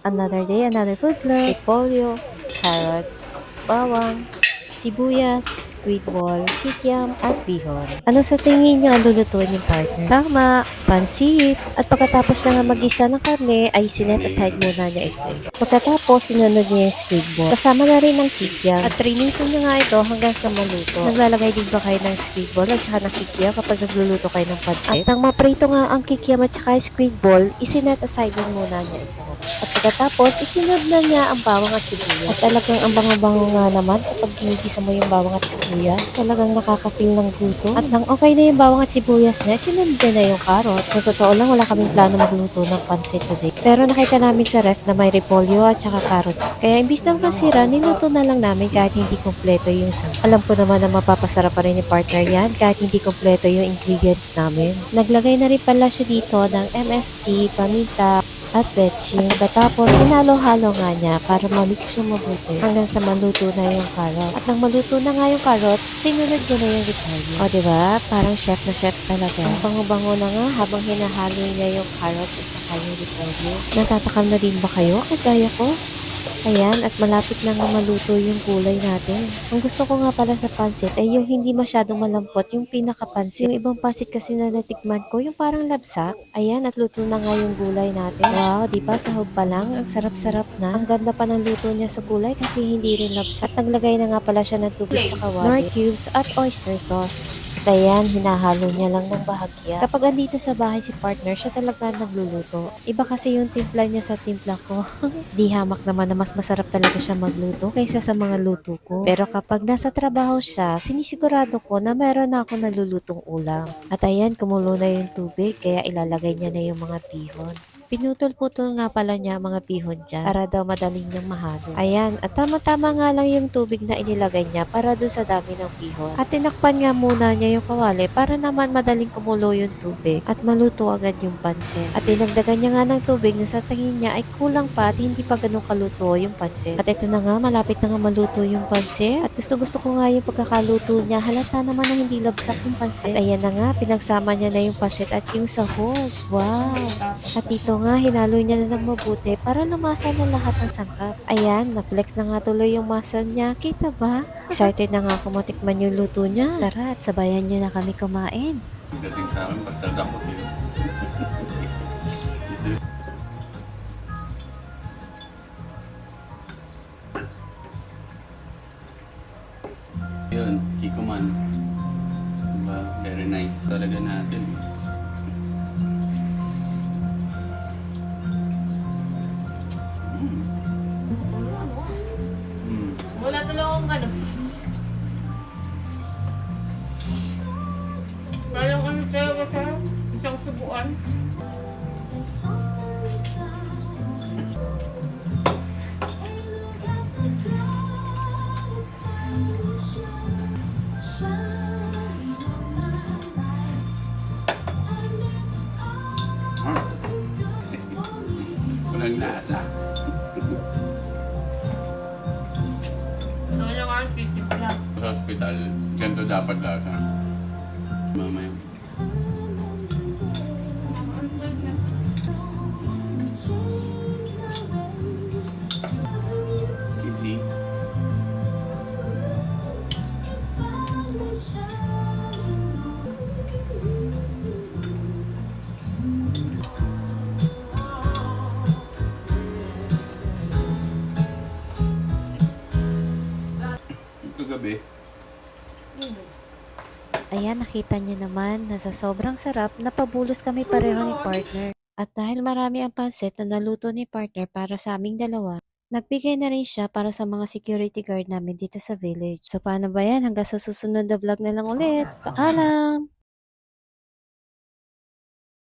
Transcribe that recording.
Another day, another food vlog. Repolyo, carrots, bawang, sibuyas, squid ball, kikiam, at bihon. Ano sa tingin niyo ang lulutuin yung partner? Tama, pansit. At pagkatapos na nga mag-isa ng karne, ay sinet aside muna niya ito. Pagkatapos, sinunod niya yung squid ball. Kasama na rin ang kikiam. At trinisin niya nga ito hanggang sa maluto. Naglalagay din ba kayo ng squid ball at saka ng kikiam kapag nagluluto kayo ng pansit? At nang maprito nga ang kikiam at saka yung squid ball, isinet aside din muna niya ito. At pagkatapos, isunod na niya ang bawang at sibuyas. At talagang ang bango-bango nga naman kapag ginigisa mo yung bawang at sibuyas. Talagang nakaka-feel ng luto. At nang okay na yung bawang at sibuyas niya, sinunod niya na yung carrots. Sa totoo lang, wala kaming plano magluto ng pansit today. Pero nakita namin sa ref na may repolyo at saka carrots. Kaya imbis ng masira, niluto na lang namin kahit hindi kompleto yung Alam ko naman na mapapasarap pa rin ni partner yan kahit hindi kompleto yung ingredients namin. Naglagay na rin pala siya dito ng MSG, paminta, at betching. Pagkatapos, hinalo-halo nga niya para ma-mix na mabuti hanggang sa maluto na yung carrot. At nang maluto na nga yung carrots, sinunod ko na yung repolyo. O, diba? Parang chef na chef talaga. Ang bango-bango na nga habang hinahalo niya yung carrots at saka yung repolyo. Natatakam na din ba kayo? Kagaya ko? Ayan, at malapit na nga maluto yung gulay natin. Ang gusto ko nga pala sa pansit ay yung hindi masyadong malampot, yung pinakapansit. Yung ibang pansit kasi na natikman ko, yung parang labsak. Ayan, at luto na nga yung gulay natin. Wow, di ba sahog pa lang? Ang sarap-sarap na. Ang ganda pa ng luto niya sa gulay kasi hindi rin labsak. At naglagay na nga pala siya ng tubig sa kawali, nor cubes at oyster sauce. At ayan, hinahalo niya lang ng bahagya. Kapag andito sa bahay si partner, siya talaga nagluluto. Iba kasi yung timpla niya sa timpla ko. Di hamak naman na mas masarap talaga siya magluto kaysa sa mga luto ko. Pero kapag nasa trabaho siya, sinisigurado ko na meron na ako nalulutong ulam. At ayan, kumulo na yung tubig, kaya ilalagay niya na yung mga bihon. Pinutol-putol nga pala niya ang mga bihon dyan para daw madaling niyang mahalo. Ayan, at tama-tama nga lang yung tubig na inilagay niya para doon sa dami ng bihon. At tinakpan nga muna niya yung kawali para naman madaling kumulo yung tubig at maluto agad yung pansit. At dinagdagan niya nga ng tubig na sa tingin niya ay kulang pa at hindi pa ganun kaluto yung pansit. At ito na nga, malapit na nga maluto yung pansit. At gusto-gusto ko nga yung pagkakaluto niya. Halata naman na hindi labsak yung pansit. At ayan na nga, pinagsama niya na yung pansit at yung sahog. Wow! At dito nga, hinalo niya na ng mabuti para lumasa na lahat ng sangkap. Ayan, na-flex na nga tuloy yung muscle niya. Kita ba? Excited na nga ako matikman yung luto niya. Tara, at sabayan niyo na kami kumain. Dating sa akin, basta dakot yun. Isip. Yun, Kikoman. Diba? Very nice talaga natin. Wala talaga akong ganun. Parang kami talaga sa isang subuan. Walang lasa. Gusto niya nga ang titipla. Sa hospital, ganito dapat lasa. Mamaya. Easy. Kagabi, Ayan, nakita niyo naman na sa sobrang sarap, napabulos kami pareho ni partner. At dahil marami ang pansit na naluto ni partner para sa aming dalawa, nagbigay na rin siya para sa mga security guard namin dito sa village. So paano ba yan? Hanggang sa susunod na vlog na lang ulit. Paalam!